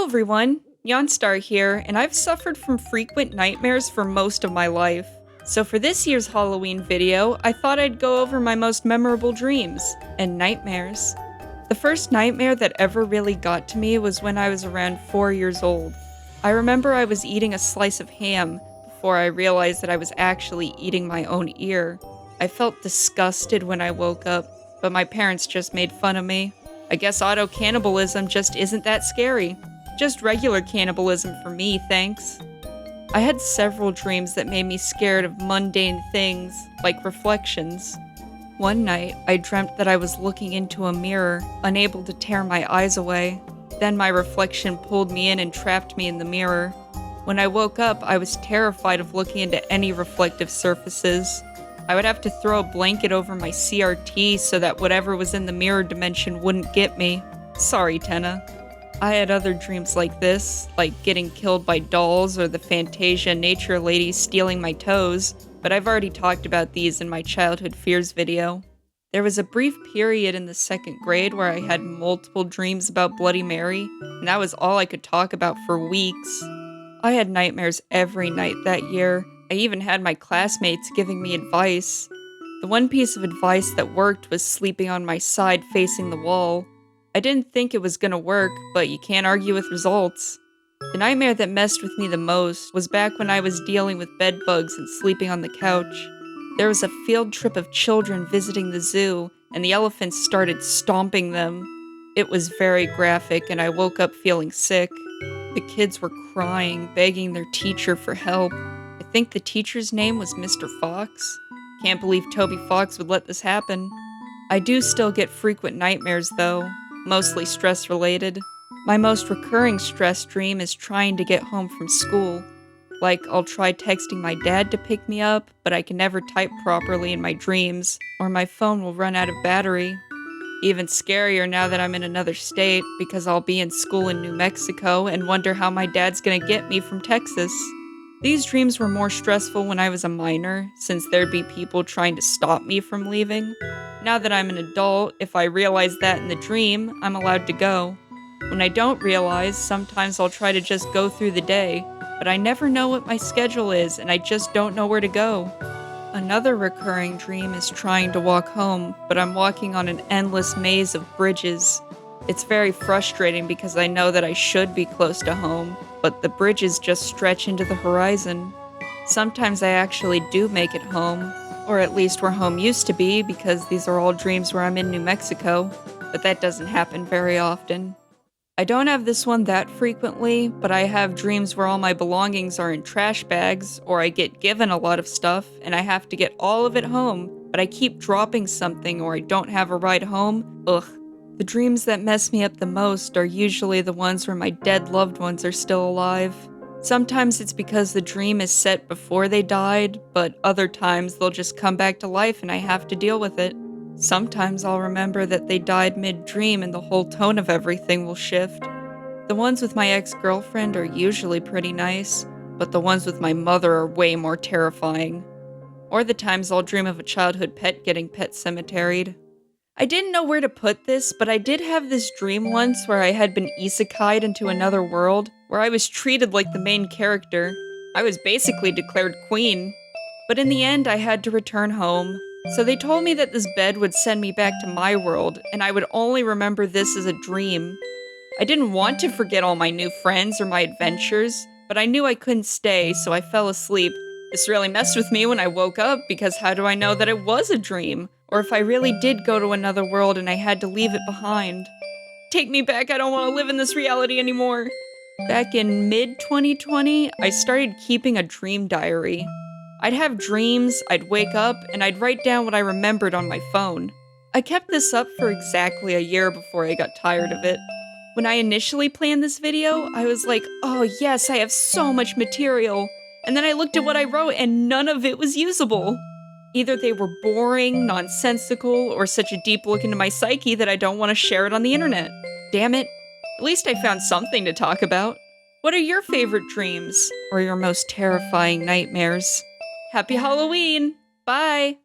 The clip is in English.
everyone, Yonstar here, and I've suffered from frequent nightmares for most of my life. So for this year's Halloween video, I thought I'd go over my most memorable dreams and nightmares. The first nightmare that ever really got to me was when I was around 4 years old. I remember I was eating a slice of ham before I realized that I was actually eating my own ear. I felt disgusted when I woke up, but my parents just made fun of me. I guess auto-cannibalism just isn't that scary. Just regular cannibalism for me, thanks. I had several dreams that made me scared of mundane things, like reflections. One night, I dreamt that I was looking into a mirror, unable to tear my eyes away. Then my reflection pulled me in and trapped me in the mirror. When I woke up, I was terrified of looking into any reflective surfaces. I would have to throw a blanket over my CRT so that whatever was in the mirror dimension wouldn't get me. Sorry, Tenna. I had other dreams like this, like getting killed by dolls or the Fantasia nature lady stealing my toes, but I've already talked about these in my childhood fears video. There was a brief period in the 2nd grade where I had multiple dreams about Bloody Mary, and that was all I could talk about for weeks. I had nightmares every night that year. I even had my classmates giving me advice. The one piece of advice that worked was sleeping on my side facing the wall. I didn't think it was gonna work, but you can't argue with results. The nightmare that messed with me the most was back when I was dealing with bed bugs and sleeping on the couch. There was a field trip of children visiting the zoo, and the elephants started stomping them. It was very graphic, and I woke up feeling sick. The kids were crying, begging their teacher for help. I think the teacher's name was Mr. Fox. Can't believe Toby Fox would let this happen. I do still get frequent nightmares though, mostly stress-related. My most recurring stress dream is trying to get home from school. Like, I'll try texting my dad to pick me up, but I can never type properly in my dreams, or my phone will run out of battery. Even scarier now that I'm in another state, because I'll be in school in New Mexico and wonder how my dad's gonna get me from Texas. These dreams were more stressful when I was a minor, since there'd be people trying to stop me from leaving. Now that I'm an adult, if I realize that in the dream, I'm allowed to go. When I don't realize, sometimes I'll try to just go through the day, but I never know what my schedule is and I just don't know where to go. Another recurring dream is trying to walk home, but I'm walking on an endless maze of bridges. It's very frustrating because I know that I should be close to home, but the bridges just stretch into the horizon. Sometimes I actually do make it home, or at least where home used to be, because these are all dreams where I'm in New Mexico, but that doesn't happen very often. I don't have this one that frequently, but I have dreams where all my belongings are in trash bags, or I get given a lot of stuff and I have to get all of it home, but I keep dropping something or I don't have a ride home. Ugh. The dreams that mess me up the most are usually the ones where my dead loved ones are still alive. Sometimes it's because the dream is set before they died, but other times they'll just come back to life and I have to deal with it. Sometimes I'll remember that they died mid-dream and the whole tone of everything will shift. The ones with my ex-girlfriend are usually pretty nice, but the ones with my mother are way more terrifying. Or the times I'll dream of a childhood pet getting pet cemeteried. I didn't know where to put this, but I did have this dream once where I had been isekai'd into another world, where I was treated like the main character. I was basically declared queen. But in the end, I had to return home. So they told me that this bed would send me back to my world, and I would only remember this as a dream. I didn't want to forget all my new friends or my adventures, but I knew I couldn't stay, so I fell asleep. This really messed with me when I woke up, because how do I know that it was a dream? Or if I really did go to another world and I had to leave it behind. Take me back, I don't want to live in this reality anymore. Back in mid-2020, I started keeping a dream diary. I'd have dreams, I'd wake up, and I'd write down what I remembered on my phone. I kept this up for exactly a year before I got tired of it. When I initially planned this video, I was like, oh yes, I have so much material. And then I looked at what I wrote and none of it was usable. Either they were boring, nonsensical, or such a deep look into my psyche that I don't want to share it on the internet. Damn it. At least I found something to talk about. What are your favorite dreams? Or your most terrifying nightmares? Happy Halloween! Bye!